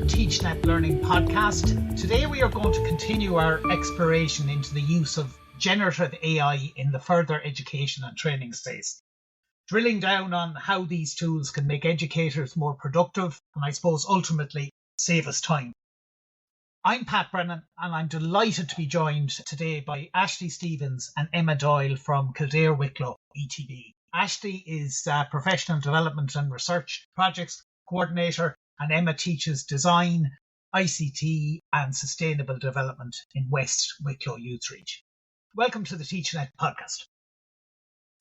TeachNet Learning Podcast. Today we are going to continue our exploration into the use of generative AI in the further education and training space, drilling down on how these tools can make educators more productive and I suppose ultimately save us time. I'm Pat Brennan and I'm delighted to be joined today by Ashley Stevens and Emma Doyle from Kildare Wicklow, ETB. Ashley is Professional Development and Research Projects Coordinator and Emma teaches Design, ICT and Sustainable Development in West Wicklow Youth Reach. Welcome to the TeachNet Podcast.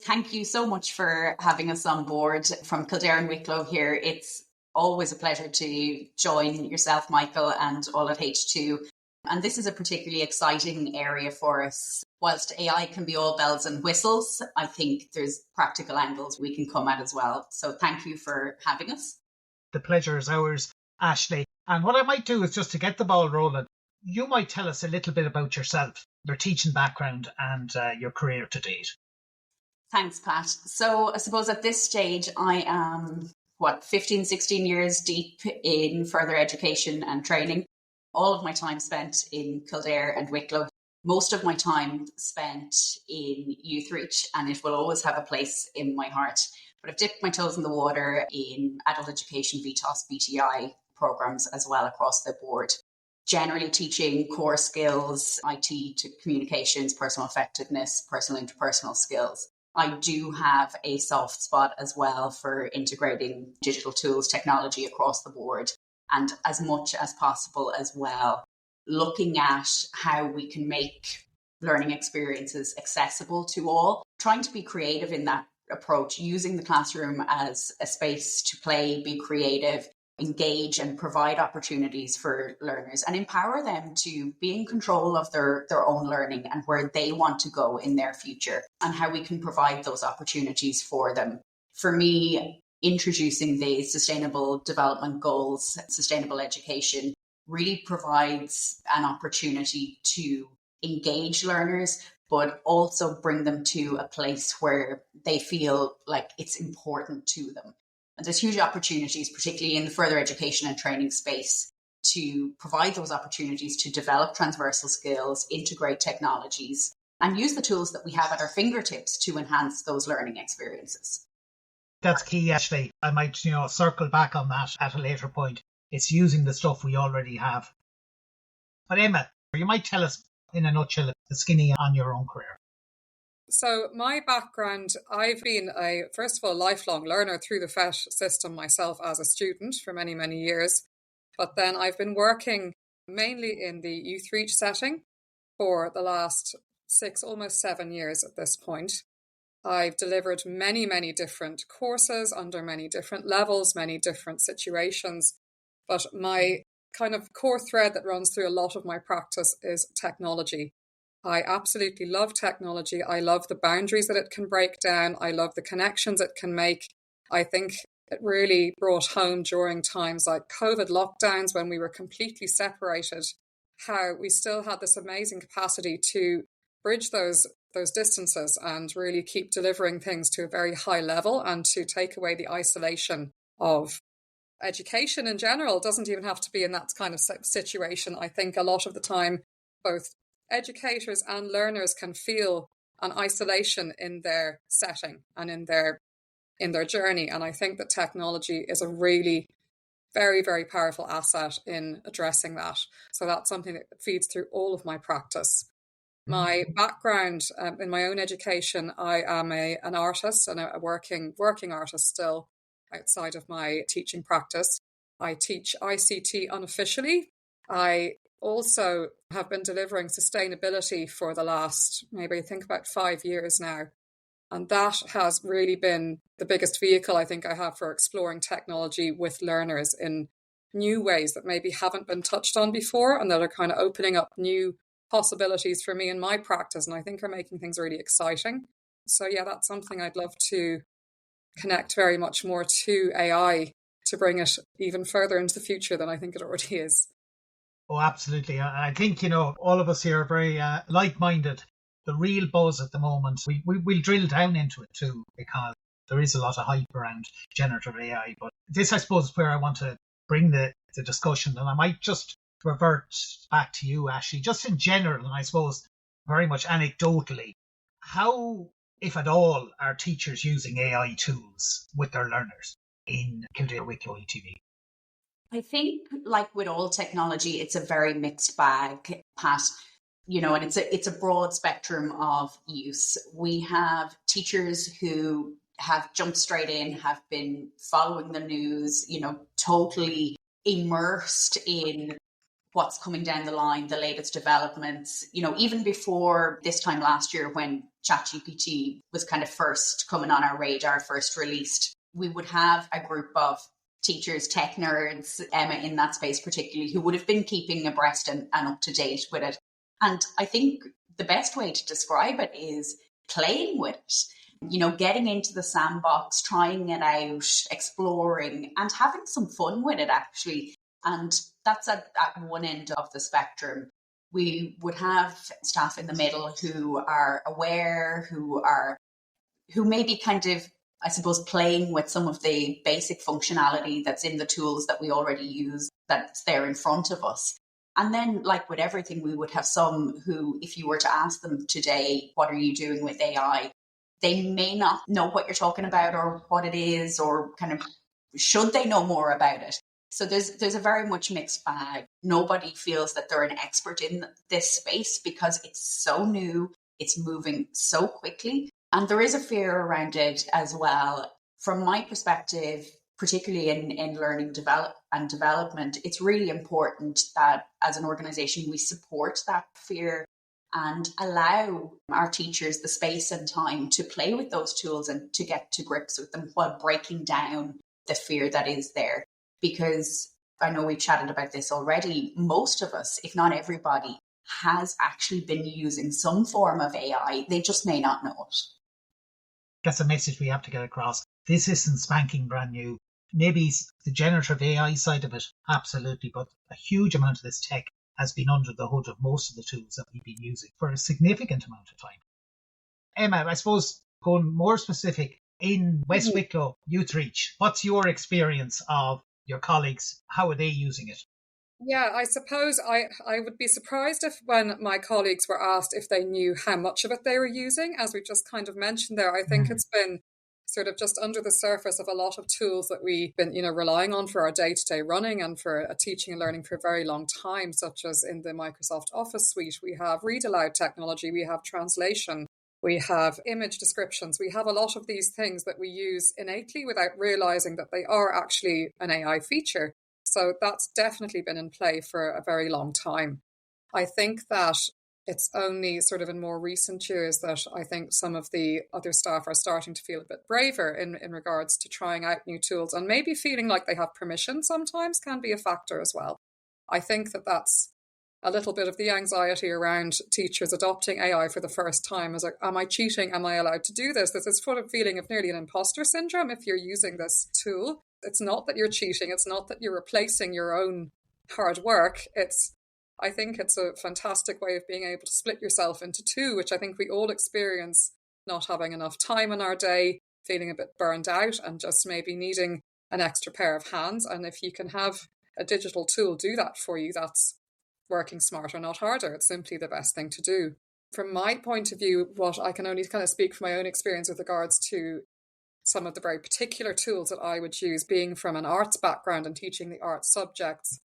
Thank you so much for having us on board from Kildare and Wicklow here. It's always a pleasure to join yourself, Michael, and all at H2. And this is a particularly exciting area for us. Whilst AI can be all bells and whistles, I think there's practical angles we can come at as well. So thank you for having us. The pleasure is ours, Ashley. And what I might do is just to get the ball rolling, you might tell us a little bit about yourself, your teaching background and your career to date. Thanks, Pat. So I suppose at this stage, I am, 15, 16 years deep in further education and training. All of my time spent in Kildare and Wicklow. Most of my time spent in Youth Reach, and it will always have a place in my heart. But I've dipped my toes in the water in adult education, VTOS, BTI programs as well across the board. Generally teaching core skills, IT to communications, personal effectiveness, personal interpersonal skills. I do have a soft spot as well for integrating digital tools, technology across the board, and as much as possible as well, looking at how we can make learning experiences accessible to all, trying to be creative in that approach, using the classroom as a space to play, be creative, engage and provide opportunities for learners and empower them to be in control of their own learning and where they want to go in their future and how we can provide those opportunities for them. For me, introducing the Sustainable Development Goals, sustainable education, really provides an opportunity to engage learners, but also bring them to a place where they feel like it's important to them. And there's huge opportunities, particularly in the further education and training space, to provide those opportunities to develop transversal skills, integrate technologies, and use the tools that we have at our fingertips to enhance those learning experiences. That's key, Ashley. I might, circle back on that at a later point. It's using the stuff we already have. But Emma, you might tell us in a nutshell the skinny on your own career. So my background, I've been first of all, lifelong learner through the FET system myself as a student for many, many years. But then I've been working mainly in the Youth Reach setting for the last 6, almost 7 years at this point. I've delivered many, many different courses under many different levels, many different situations. But my kind of core thread that runs through a lot of my practice is technology. I absolutely love technology. I love the boundaries that it can break down. I love the connections it can make. I think it really brought home during times like COVID lockdowns when we were completely separated, how we still had this amazing capacity to bridge those distances and really keep delivering things to a very high level and to take away the isolation of education in general. It doesn't even have to be in that kind of situation. I think a lot of the time, both educators and learners can feel an isolation in their setting and in their journey. And I think that technology is a really very, very powerful asset in addressing that. So that's something that feeds through all of my practice. My background in my own education, I am an artist and a working artist still outside of my teaching practice. I teach ICT unofficially. I also have been delivering sustainability for the last, maybe I think about 5 years now. And that has really been the biggest vehicle I think I have for exploring technology with learners in new ways that maybe haven't been touched on before and that are kind of opening up new possibilities for me in my practice. And I think are making things really exciting. So yeah, that's something I'd love to connect very much more to AI to bring it even further into the future than I think it already is. Oh, absolutely. I think, all of us here are very like-minded. The real buzz at the moment, we'll drill down into it too, because there is a lot of hype around generative AI. But this, I suppose, is where I want to bring the discussion. And I might just revert back to you, Ashley, just in general, and I suppose very much anecdotally, how, if at all, are teachers using AI tools with their learners in Kildare Wicklow ETV? I think, like with all technology, it's a very mixed bag, Pat. And it's a broad spectrum of use. We have teachers who have jumped straight in, have been following the news, totally immersed in what's coming down the line, the latest developments. Even before this time last year, when ChatGPT was kind of first coming on our radar, first released, we would have a group of teachers, tech nerds, Emma in that space particularly, who would have been keeping abreast and up to date with it. And I think the best way to describe it is playing with it, getting into the sandbox, trying it out, exploring and having some fun with it, actually. And that's at one end of the spectrum. We would have staff in the middle who are aware, who may be kind of, I suppose, playing with some of the basic functionality that's in the tools that we already use, that's there in front of us. And then, like with everything, we would have some who, if you were to ask them today, what are you doing with AI? They may not know what you're talking about or what it is, or kind of should they know more about it. So there's a very much mixed bag. Nobody feels that they're an expert in this space because it's so new, it's moving so quickly. And there is a fear around it as well. From my perspective, particularly in learning and development, it's really important that as an organisation we support that fear and allow our teachers the space and time to play with those tools and to get to grips with them while breaking down the fear that is there. Because I know we've chatted about this already, most of us, if not everybody, has actually been using some form of AI. They just may not know it. That's a message we have to get across. This isn't spanking brand new. Maybe the generative AI side of it, absolutely, but a huge amount of this tech has been under the hood of most of the tools that we've been using for a significant amount of time. Emma, I suppose going more specific, in West Wicklow Youth Reach, what's your experience of your colleagues? How are they using it? Yeah, I suppose I would be surprised if when my colleagues were asked if they knew how much of it they were using, as we just kind of mentioned there. I think it's been sort of just under the surface of a lot of tools that we've been, relying on for our day-to-day running and for teaching and learning for a very long time, such as in the Microsoft Office suite. We have read aloud technology, we have translation, we have image descriptions, we have a lot of these things that we use innately without realizing that they are actually an AI feature. So that's definitely been in play for a very long time. I think that it's only sort of in more recent years that I think some of the other staff are starting to feel a bit braver in regards to trying out new tools, and maybe feeling like they have permission sometimes can be a factor as well. I think that that's a little bit of the anxiety around teachers adopting AI for the first time. Is like, am I cheating? Am I allowed to do this? There's this sort of feeling of nearly an imposter syndrome if you're using this tool. It's not that you're cheating. It's not that you're replacing your own hard work. I think it's a fantastic way of being able to split yourself into two, which I think we all experience, not having enough time in our day, feeling a bit burned out and just maybe needing an extra pair of hands. And if you can have a digital tool do that for you, that's working smarter, not harder. It's simply the best thing to do. From my point of view, what I can only kind of speak from my own experience with regards to some of the very particular tools that I would use, being from an arts background and teaching the arts subjects,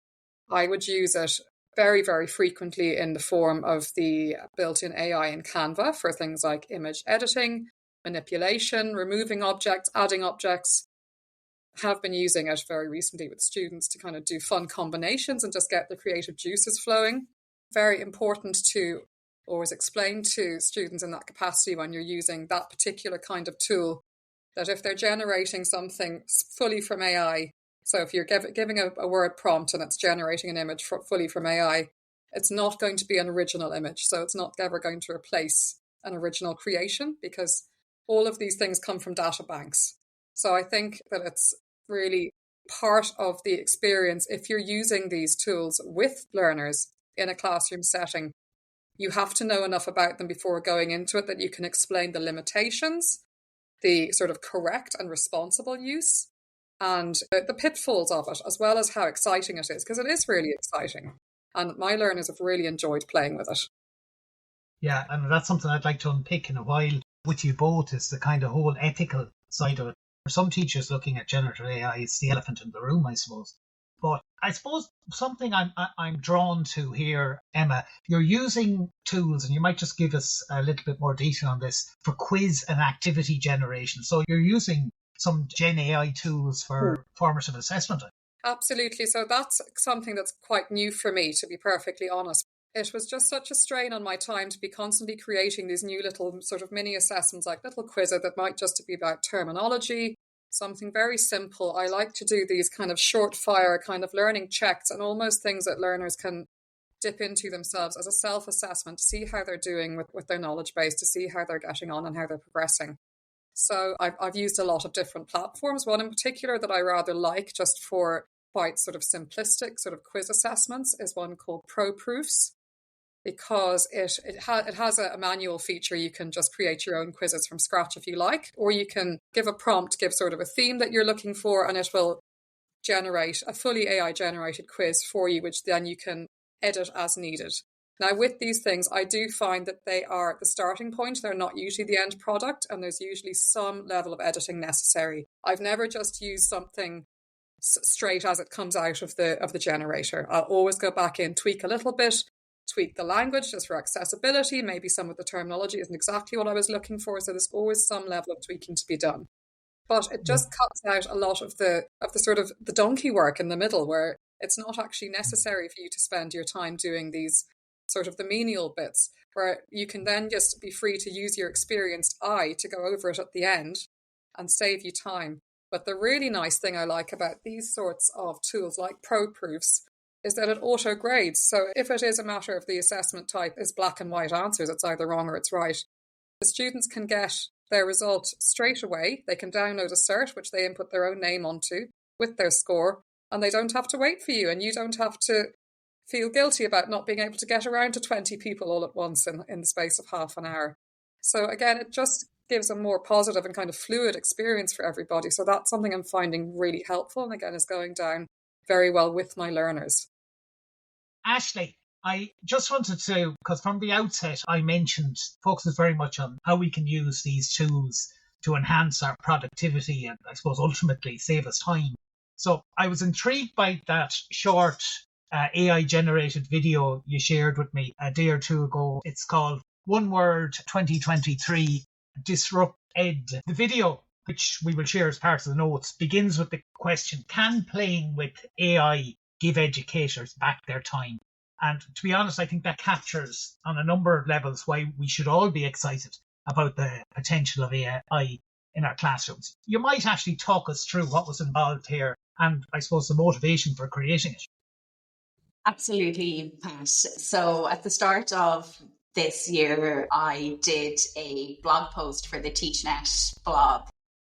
I would use it very, very frequently in the form of the built-in AI in Canva for things like image editing, manipulation, removing objects, adding objects. Have been using it very recently with students to kind of do fun combinations and just get the creative juices flowing. Very important to always explain to students in that capacity when you're using that particular kind of tool that if they're generating something fully from AI, so if you're giving a word prompt and it's generating an image fully from AI, it's not going to be an original image. So it's not ever going to replace an original creation because all of these things come from data banks. So I think that it's really part of the experience. If you're using these tools with learners in a classroom setting, you have to know enough about them before going into it that you can explain the limitations, the sort of correct and responsible use, and the pitfalls of it, as well as how exciting it is, because it is really exciting. And my learners have really enjoyed playing with it. Yeah, and that's something I'd like to unpick in a while with you both, is the kind of whole ethical side of it. For some teachers looking at generative AI, it's the elephant in the room, I suppose. But I suppose something I'm drawn to here, Emma, you're using tools, and you might just give us a little bit more detail on this, for quiz and activity generation. So you're using some Gen AI tools for formative assessment. Absolutely. So that's something that's quite new for me, to be perfectly honest. It was just such a strain on my time to be constantly creating these new little sort of mini assessments, like little quizzes that might just be about terminology, something very simple. I like to do these kind of short fire kind of learning checks, and almost things that learners can dip into themselves as a self-assessment to see how they're doing with their knowledge base, to see how they're getting on and how they're progressing. So I've used a lot of different platforms. One in particular that I rather like, just for quite sort of simplistic sort of quiz assessments, is one called ProProofs, because it has a manual feature. You can just create your own quizzes from scratch if you like, or you can give a prompt, give sort of a theme that you're looking for, and it will generate a fully AI generated quiz for you, which then you can edit as needed. Now, with these things, I do find that they are the starting point. They're not usually the end product, and there's usually some level of editing necessary. I've never just used something straight as it comes out of the generator. I'll always go back in, tweak a little bit, tweak the language just for accessibility. Maybe some of the terminology isn't exactly what I was looking for, so there's always some level of tweaking to be done. But it just cuts out a lot of the sort of the donkey work in the middle, where it's not actually necessary for you to spend your time doing these sort of the menial bits, where you can then just be free to use your experienced eye to go over it at the end and save you time. But the really nice thing I like about these sorts of tools like ProProofs is that it auto grades. So if it is a matter of the assessment type is black and white answers, it's either wrong or it's right, the students can get their result straight away. They can download a cert, which they input their own name onto with their score, and they don't have to wait for you, and you don't have to feel guilty about not being able to get around to 20 people all at once in the space of half an hour. So again, it just gives a more positive and kind of fluid experience for everybody. So that's something I'm finding really helpful, and again is going down very well with my learners. Ashley, I just wanted to, because from the outset I mentioned focuses very much on how we can use these tools to enhance our productivity and I suppose ultimately save us time. So I was intrigued by that short AI generated video you shared with me a day or two ago. It's called One Word 2023 DistruptEd. The video, which we will share as part of the notes, begins with the question, can playing with AI give educators back their time? And to be honest, I think that captures on a number of levels why we should all be excited about the potential of AI in our classrooms. You might actually talk us through what was involved here and I suppose the motivation for creating it. Absolutely, Pat. So at the start of this year, I did a blog post for the TeachNet blog.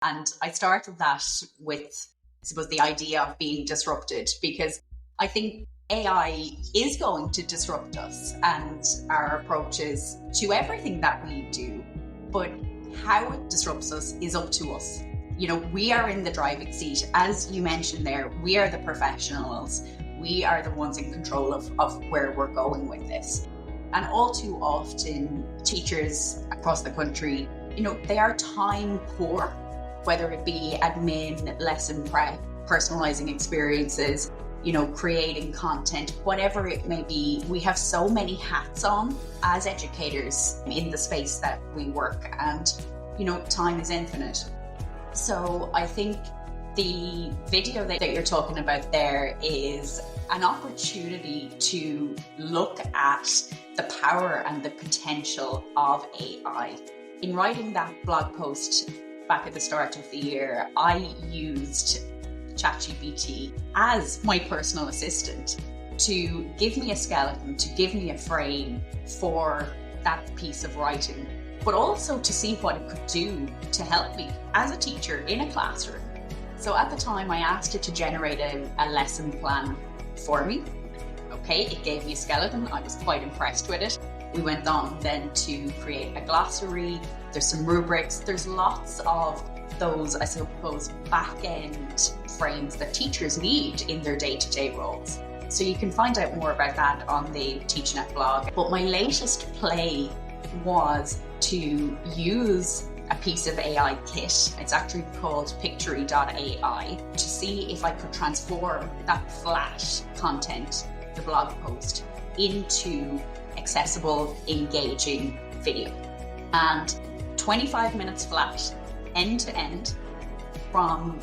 And I started that with, I suppose, the idea of being disrupted, because I think AI is going to disrupt us and our approaches to everything that we do. But how it disrupts us is up to us. You know, we are in the driving seat. As you mentioned there, we are the professionals. We are the ones in control of where we're going with this. And all too often, teachers across the country, you know, they are time poor, whether it be admin, lesson prep, personalizing experiences, you know, creating content, whatever it may be. We have so many hats on as educators in the space that we work, and, you know, time is infinite. So I think the video that you're talking about there is an opportunity to look at the power and the potential of AI. In writing that blog post back at the start of the year, I used ChatGPT as my personal assistant to give me a skeleton, to give me a frame for that piece of writing, but also to see what it could do to help me as a teacher in a classroom. So at the time, I asked it to generate a lesson plan for me. Okay, it gave me a skeleton. I was quite impressed with it. We went on then to create a glossary. There's some rubrics. There's lots of those, I suppose, back-end frames that teachers need in their day-to-day roles. So you can find out more about that on the TeachNet blog. But my latest play was to use a piece of AI kit. It's actually called Pictory.ai, to see if I could transform that flat content, the blog post, into accessible, engaging video. And 25 minutes flat, end to end, from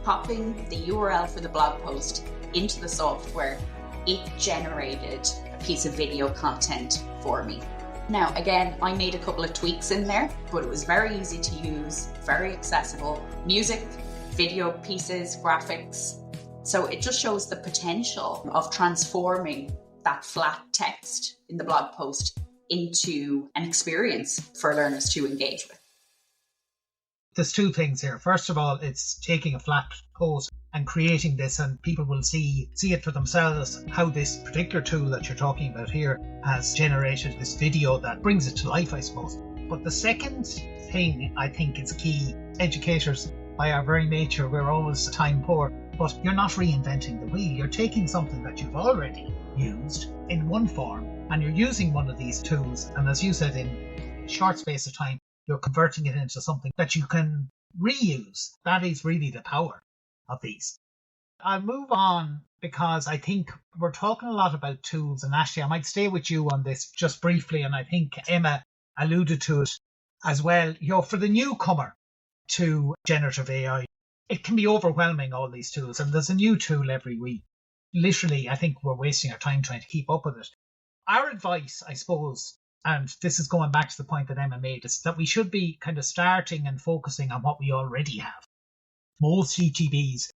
popping the URL for the blog post into the software, it generated a piece of video content for me. Now, again, I made a couple of tweaks in there, but it was very easy to use, very accessible. Music, video pieces, graphics. So it just shows the potential of transforming that flat text in the blog post into an experience for learners to engage with. There's two things here. First of all, it's taking a flat post and creating this, and people will see it for themselves how this particular tool that you're talking about here has generated this video that brings it to life, I suppose. But the second thing I think is key. Educators, by our very nature, we're always time poor, but you're not reinventing the wheel. You're taking something that you've already used in one form, and you're using one of these tools, and as you said, in a short space of time, you're converting it into something that you can reuse. That is really the power of these. I'll move on because I think we're talking a lot about tools, and Ashley, I might stay with you on this just briefly, and I think Emma alluded to it as well. For the newcomer to generative AI, it can be overwhelming, all these tools, and there's a new tool every week. Literally, I think we're wasting our time trying to keep up with it. Our advice, I suppose, and this is going back to the point that Emma made, is that we should be kind of starting and focusing on what we already have. Most ETBs,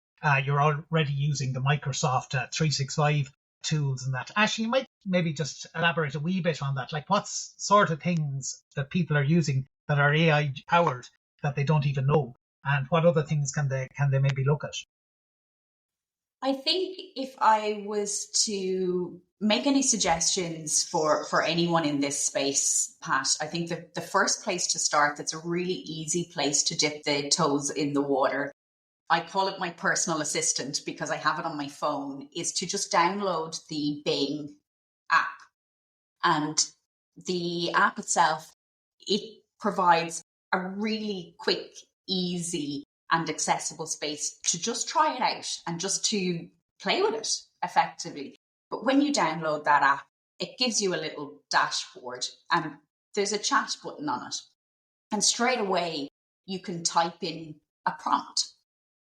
you're already using the Microsoft 365 tools and that. Ashley, you might maybe just elaborate a wee bit on that. Like, what sort of things that people are using that are AI powered that they don't even know, and what other things can they maybe look at? I think if I was to make any suggestions for anyone in this space, Pat, I think that the first place to start, that's a really easy place to dip the toes in the water, I call it my personal assistant because I have it on my phone, is to just download the Bing app. And the app itself, it provides a really quick, easy and accessible space to just try it out and just to play with it effectively. But when you download that app, it gives you a little dashboard and there's a chat button on it. And straight away, you can type in a prompt.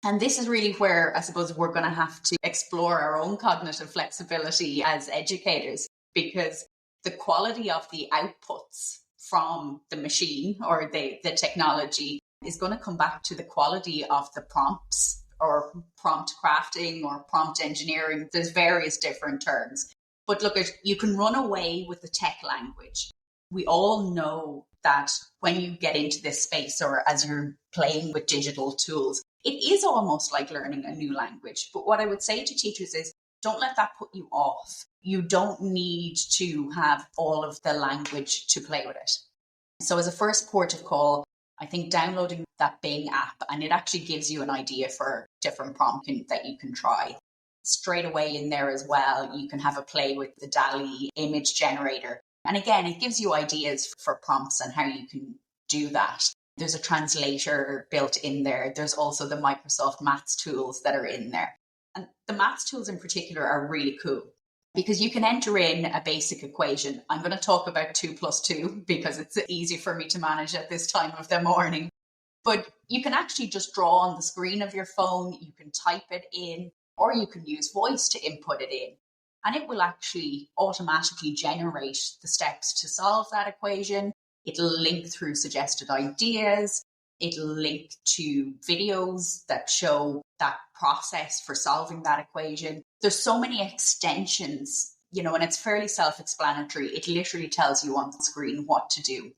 And this is really where I suppose we're going to have to explore our own cognitive flexibility as educators, because the quality of the outputs from the machine or the technology is going to come back to the quality of the prompts, or prompt crafting or prompt engineering. There's various different terms. But look, you can run away with the tech language. We all know that when you get into this space, or as you're playing with digital tools, it is almost like learning a new language. But what I would say to teachers is, don't let that put you off. You don't need to have all of the language to play with it. So as a first port of call, I think downloading that Bing app, and it actually gives you an idea for different prompts that you can try. Straight away in there as well, you can have a play with the DALL-E image generator. And again, it gives you ideas for prompts and how you can do that. There's a translator built in there. There's also the Microsoft Maths tools that are in there. And the Maths tools in particular are really cool, because you can enter in a basic equation. I'm going to talk about 2 + 2 because it's easy for me to manage at this time of the morning. But you can actually just draw on the screen of your phone. You can type it in, or you can use voice to input it in. And it will actually automatically generate the steps to solve that equation. It'll link through suggested ideas. It'll link to videos that show that process for solving that equation. There's so many extensions, and it's fairly self-explanatory. It literally tells you on the screen what to do.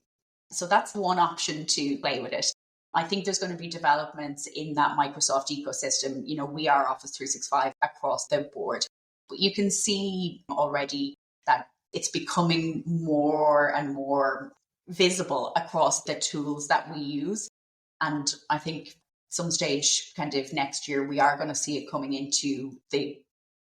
So that's one option to play with it. I think there's going to be developments in that Microsoft ecosystem. We are Office 365 across the board. But you can see already that it's becoming more and more visible across the tools that we use. And I think some stage kind of next year, we are going to see it coming into the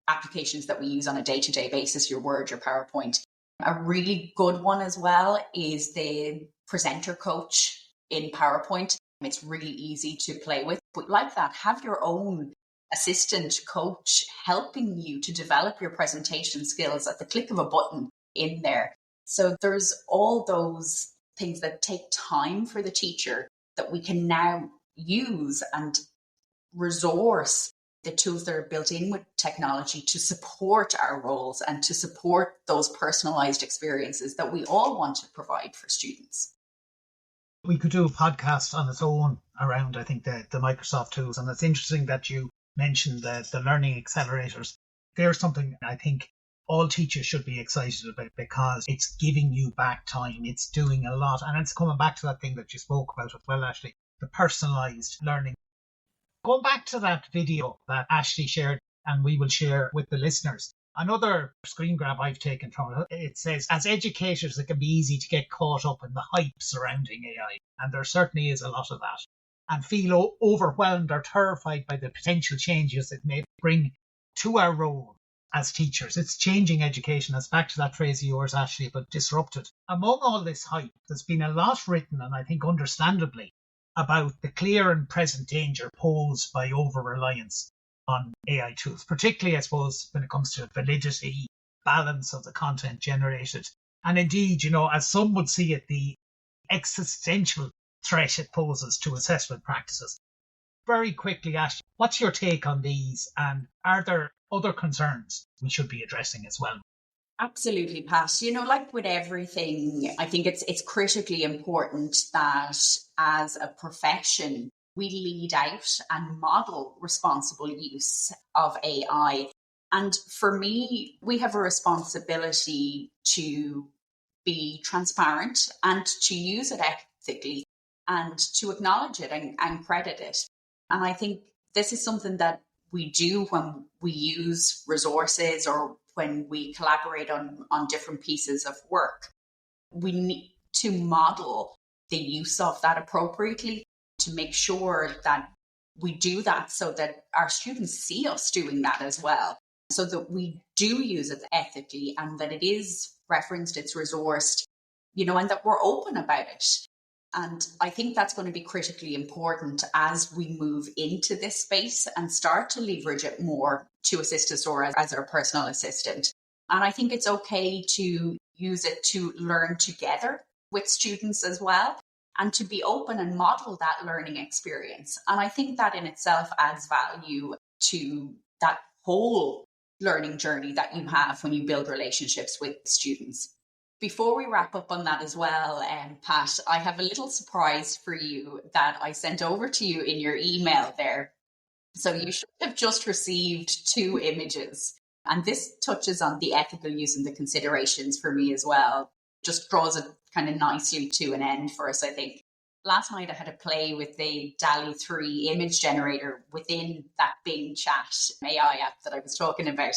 applications that we use on a day-to-day basis, your Word, your PowerPoint. A really good one as well is the presenter coach in PowerPoint. It's really easy to play with, but like that, have your own assistant coach helping you to develop your presentation skills at the click of a button in there. So there's all those things that take time for the teacher that we can now use and resource the tools that are built in with technology to support our roles and to support those personalized experiences that we all want to provide for students. We could do a podcast on its own around, I think, the Microsoft tools. And it's interesting that you mentioned the learning accelerators. There's something I think all teachers should be excited about because it's giving you back time. It's doing a lot. And it's coming back to that thing that you spoke about as well, Ashley, the personalized learning. Going back to that video that Ashley shared, and we will share with the listeners, another screen grab I've taken from it says, as educators, it can be easy to get caught up in the hype surrounding AI. And there certainly is a lot of that. And feel overwhelmed or terrified by the potential changes it may bring to our role as teachers. It's changing education. It's back to that phrase of yours, Ashley, about disrupted. Among all this hype, there's been a lot written, and I think understandably, about the clear and present danger posed by over-reliance on AI tools, particularly, I suppose, when it comes to validity, balance of the content generated. And indeed, as some would see it, the existential threat it poses to assessment practices. Very quickly, Ashley, what's your take on these, and are there other concerns we should be addressing as well? Absolutely, Pat. Like with everything, I think it's critically important that as a profession, we lead out and model responsible use of AI. And for me, we have a responsibility to be transparent and to use it ethically and to acknowledge it and credit it. And I think this is something that we do when we use resources or when we collaborate on different pieces of work. We need to model the use of that appropriately to make sure that we do that so that our students see us doing that as well, so that we do use it ethically and that it is referenced, it's resourced, and that we're open about it. And I think that's going to be critically important as we move into this space and start to leverage it more to assist us or as our personal assistant. And I think it's okay to use it to learn together with students as well and to be open and model that learning experience. And I think that in itself adds value to that whole learning journey that you have when you build relationships with students. Before we wrap up on that as well, Pat, I have a little surprise for you that I sent over to you in your email there. So you should have just received 2 images. And this touches on the ethical use and the considerations for me as well. Just draws it kind of nicely to an end for us, I think. Last night I had a play with the DALL-E 3 image generator within that Bing Chat AI app that I was talking about.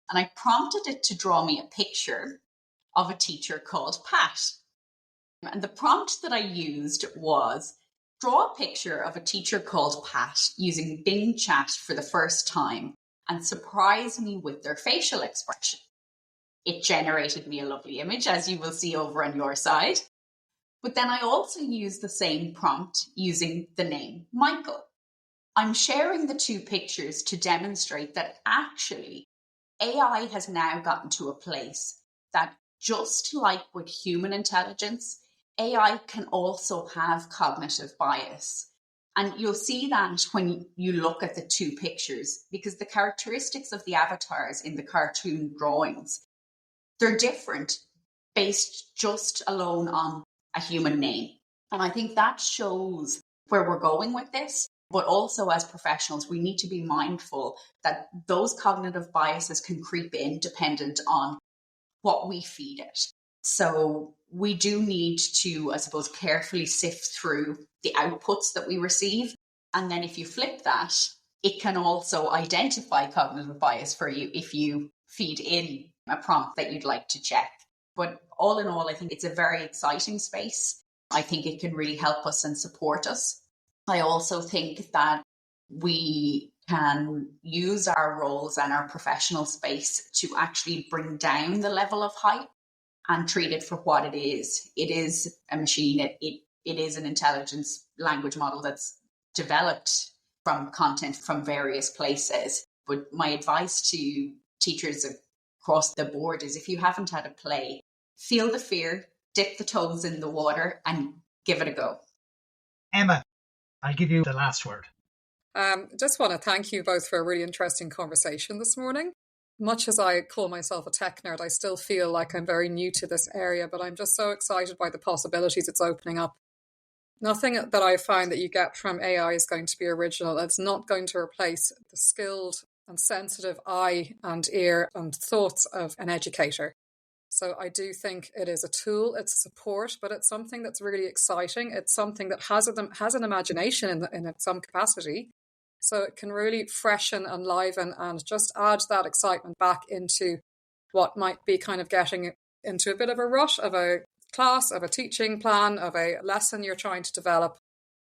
And I prompted it to draw me a picture of a teacher called Pat. And the prompt that I used was, draw a picture of a teacher called Pat using Bing Chat for the first time and surprise me with their facial expression. It generated me a lovely image, as you will see over on your side. But then I also used the same prompt using the name Michael. I'm sharing the 2 pictures to demonstrate that actually AI has now gotten to a place that, just like with human intelligence, AI can also have cognitive bias. And you'll see that when you look at the 2 pictures, because the characteristics of the avatars in the cartoon drawings, they're different based just alone on a human name. And I think that shows where we're going with this. But also as professionals, we need to be mindful that those cognitive biases can creep in dependent on what we feed it. So we do need to, I suppose, carefully sift through the outputs that we receive. And then if you flip that, it can also identify cognitive bias for you if you feed in a prompt that you'd like to check. But all in all, I think it's a very exciting space. I think it can really help us and support us. I also think that we can use our roles and our professional space to actually bring down the level of hype and treat it for what it is. It is a machine. It is an intelligence language model that's developed from content from various places. But my advice to teachers across the board is, if you haven't had a play, feel the fear, dip the toes in the water and give it a go. Emma, I'll give you the last word. Just want to thank you both for a really interesting conversation this morning. Much as I call myself a tech nerd, I still feel like I'm very new to this area, but I'm just so excited by the possibilities it's opening up. Nothing that I find that you get from AI is going to be original. It's not going to replace the skilled and sensitive eye and ear and thoughts of an educator. So I do think it is a tool, it's a support, but it's something that's really exciting. It's something that has an imagination in some capacity. So it can really freshen and liven and just add that excitement back into what might be kind of getting into a bit of a rut of a class, of a teaching plan, of a lesson you're trying to develop.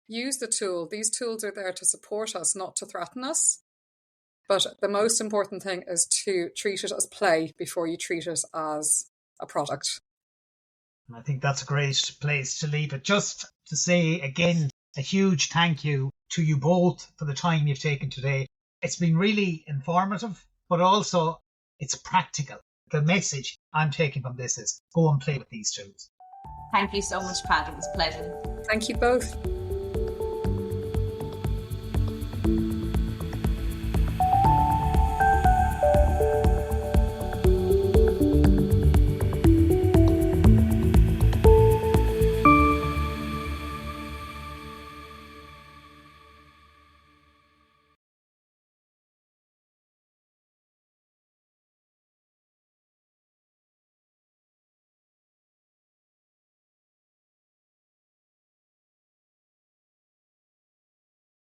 Use the tool. These tools are there to support us, not to threaten us. But the most important thing is to treat it as play before you treat it as a product. I think that's a great place to leave it. Just to say again, a huge thank you to you both for the time you've taken today. It's been really informative, but also it's practical. The message I'm taking from this is go and play with these tools. Thank you so much, Pat. It was a pleasure. Thank you both.